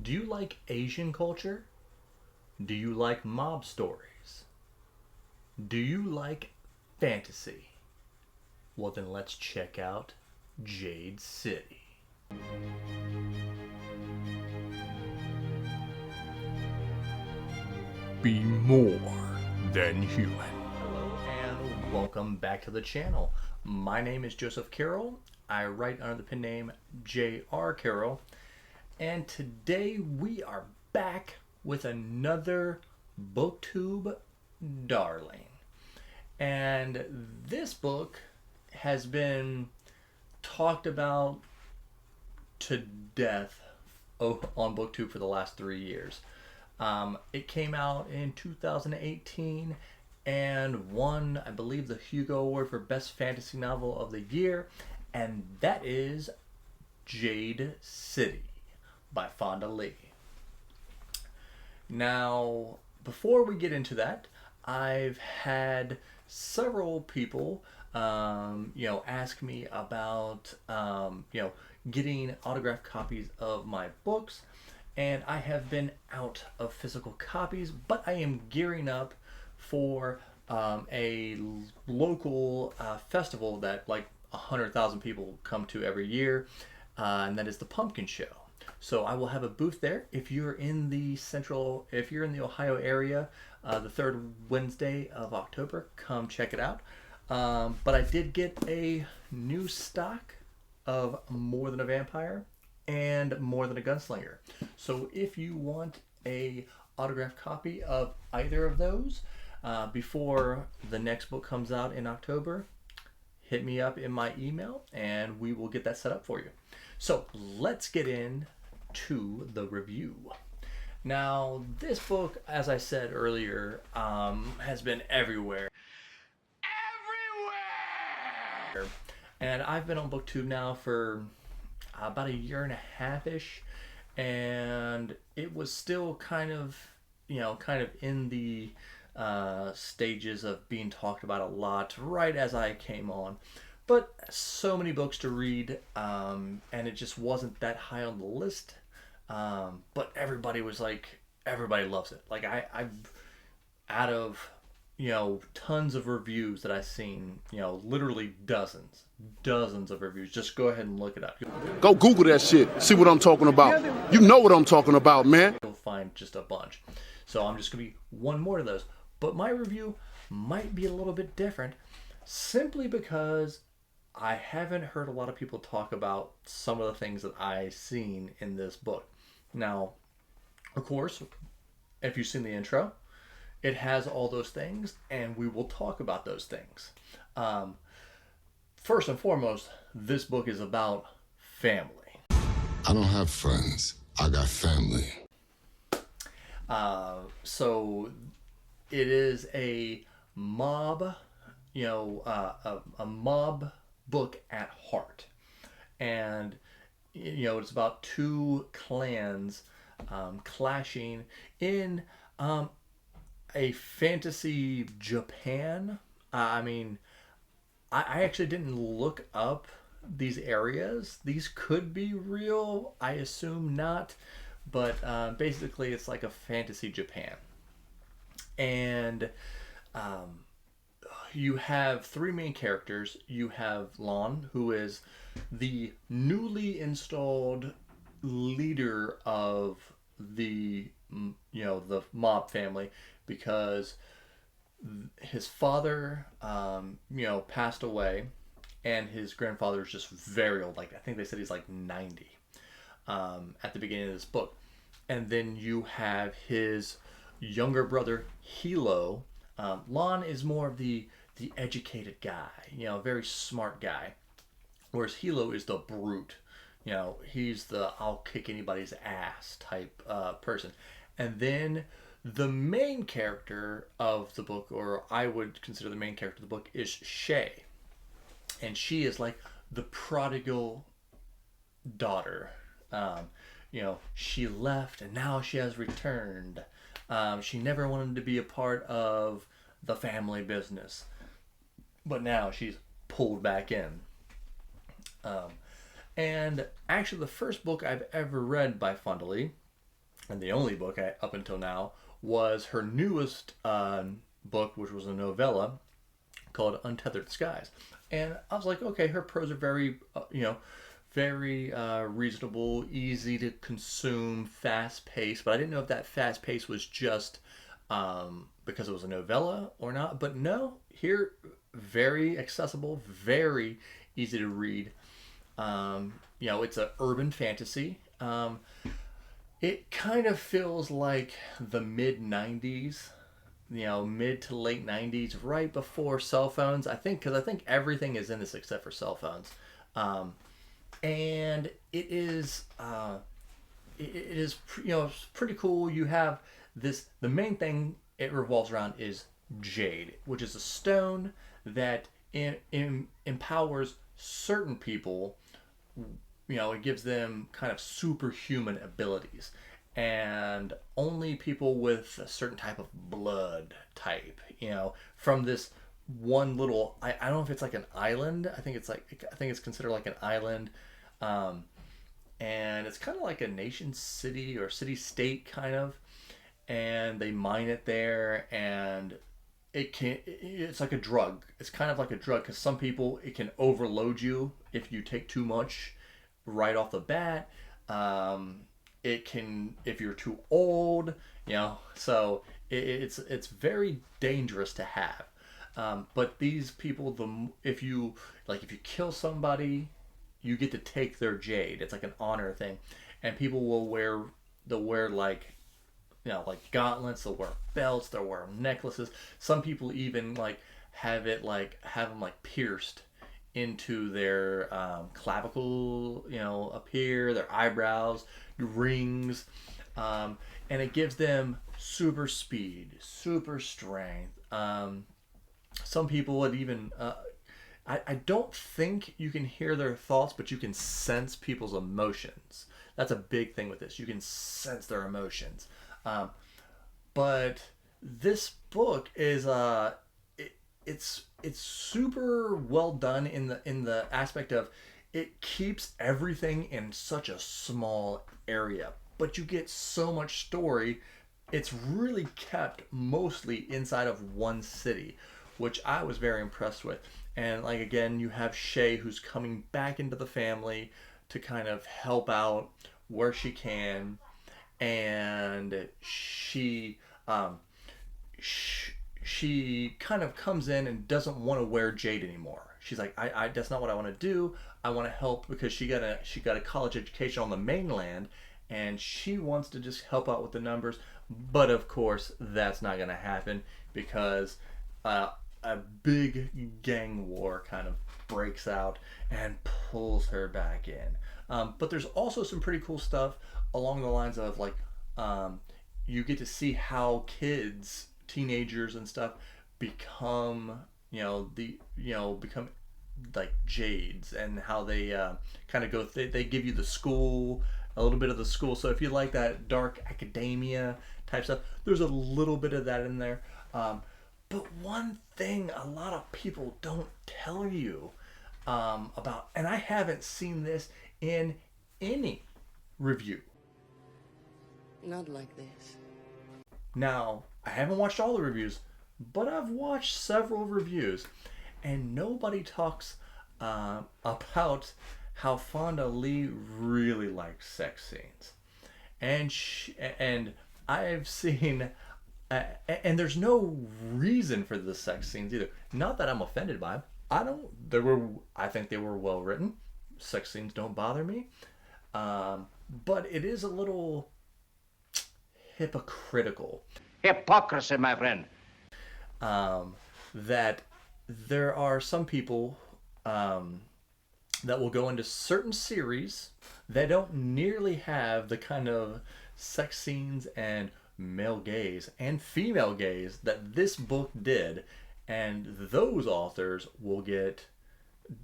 Do you like Asian culture? Do you like mob stories? Do you like fantasy? Well, then let's check out Jade City. Be more than human. Hello and welcome back to the channel. My name is Joseph Carroll. I write under the pen name J.R. Carroll. And today we are back with another BookTube darling. And this book has been talked about to death on BookTube for the last 3 years. It came out in 2018 and won, I believe, the Hugo Award for Best Fantasy Novel of the Year, and that is Jade City by Fonda Lee. Now, before we get into that, I've had several people, ask me about, getting autographed copies of my books, and I have been out of physical copies, but I am gearing up for a local festival that like 100,000 people come to every year, and that is the Pumpkin Show. So I will have a booth there. If you're in the Ohio area, the third Wednesday of October, come check it out. But I did get a new stock of More Than a Vampire and More Than a Gunslinger. So if you want a autographed copy of either of those before the next book comes out in October, hit me up in my email and we will get that set up for you. So let's get into the review. Now, this book, as I said earlier, has been everywhere. And I've been on BookTube now for about 1.5 years-ish, and it was still kind of in the stages of being talked about a lot right as I came on. But so many books to read, and it just wasn't that high on the list. But everybody was like, everybody loves it. Like I've out of tons of reviews that I've seen, literally dozens of reviews. Just go ahead and look it up. Go Google that shit. See what I'm talking about. You know what I'm talking about, man. You'll find just a bunch. So I'm just going to be one more of those. But my review might be a little bit different simply because I haven't heard a lot of people talk about some of the things that I've seen in this book. Now, of course, if you've seen the intro, it has all those things, and we will talk about those things. First and foremost, this book is about family. I don't have friends. I got family. So it is a mob, a mob book at heart. And, it's about two clans clashing in a fantasy Japan. I actually didn't look up these areas. These could be real. I assume not. But basically it's like a fantasy Japan. And you have three main characters. You have Lon, who is the newly installed leader of the mob family, because his father passed away, and his grandfather is just very old. Like I think they said he's like 90 at the beginning of this book. And then you have his younger brother Hilo. Lon is more of the educated guy, very smart guy, whereas Hilo is the brute. He's the I'll kick anybody's ass type person. And then the main character of the book, or I would consider the main character of the book, is Shay. And she is like the prodigal daughter. She left and now she has returned. She never wanted to be a part of the family business, but now she's pulled back in. And actually the first book I've ever read by Fonda Lee and the only book up until now, was her newest book, which was a novella called Untethered Skies. And I was like, okay, her prose are very, very reasonable, easy to consume, fast paced. But I didn't know if that fast pace was just because it was a novella or not. But no, here, very accessible, very easy to read. It's an urban fantasy. It kind of feels like the mid 90s, mid to late 90s, right before cell phones. Because I think everything is in this except for cell phones. And it is, pretty cool. You have the main thing it revolves around is Jade, which is a stone that empowers certain people. It gives them kind of superhuman abilities, and only people with a certain type of blood type, from this one little, I don't know if it's like an island. I think it's considered like an island, and it's kind of like a nation city or city state kind of, and they mine it there, and it's like a drug. It's kind of like a drug because some people, it can overload you if you take too much right off the bat. It can, if you're too old, so it's very dangerous to have. But these people, if you kill somebody, you get to take their jade. It's like an honor thing, and people they'll wear like gauntlets, they'll wear belts, they'll wear necklaces. Some people even have them pierced into their clavicle, up here, their eyebrows, rings, and it gives them super speed, super strength. Some people would even, I don't think you can hear their thoughts, but you can sense people's emotions. That's a big thing with this. You can sense their emotions. But this book is it's super well done in the aspect of it keeps everything in such a small area, but you get so much story. It's really kept mostly inside of one city, which I was very impressed with. And again, you have Shay, who's coming back into the family to kind of help out where she can, and she kind of comes in and doesn't want to wear jade anymore. She's like, I that's not what I want to do. I want to help because she got a college education on the mainland, and she wants to just help out with the numbers. But of course, that's not going to happen because a big gang war kind of breaks out and pulls her back in. But there's also some pretty cool stuff along the lines of you get to see how teenagers and stuff become become like jades, and how they kind of go. They give you a little bit of the school. So if you like that dark academia type stuff, there's a little bit of that in there. But one thing a lot of people don't tell you about, and I haven't seen this in any review. Not like this. Now, I haven't watched all the reviews, but I've watched several reviews, and nobody talks about how Fonda Lee really likes sex scenes. And I've seen, and there's no reason for the sex scenes either. Not that I'm offended by them. I think they were well written. Sex scenes don't bother me. But it is a little hypocritical. Hypocrisy, my friend. That there are some people that will go into certain series that don't nearly have the kind of sex scenes and male gaze and female gaze that this book did, and those authors will get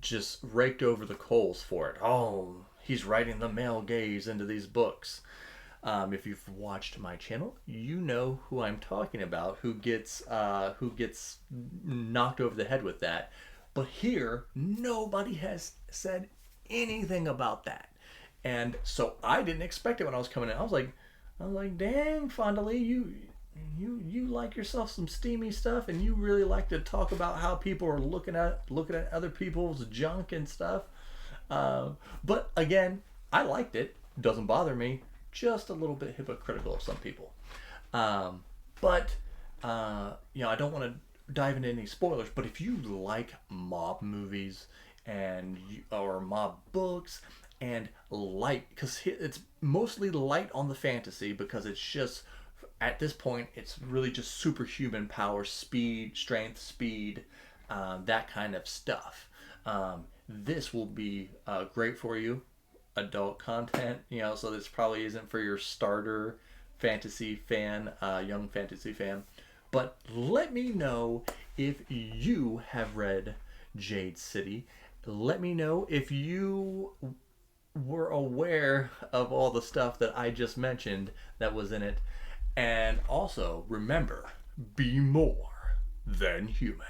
just raked over the coals for it. Oh, he's writing the male gaze into these books. If you've watched my channel, you know who I'm talking about, who gets knocked over the head with that. But here, nobody has said anything about that. And so I didn't expect it when I was coming in. I was like, I was like, dang, Fonda Lee, you like yourself some steamy stuff, and you really like to talk about how people are looking at other people's junk and stuff. But again, I liked it. Doesn't bother me. Just a little bit hypocritical of some people. But I don't want to dive into any spoilers. But if you like mob movies or mob books and light, because it's mostly light on the fantasy, because it's just at this point it's really just superhuman power, strength, speed, that kind of stuff. This will be great for you. Adult content, so this probably isn't for your starter fantasy fan, young fantasy fan. But let me know if you have read Jade City. Let me know if you were aware of all the stuff that I just mentioned that was in it. And also, remember, be more than human.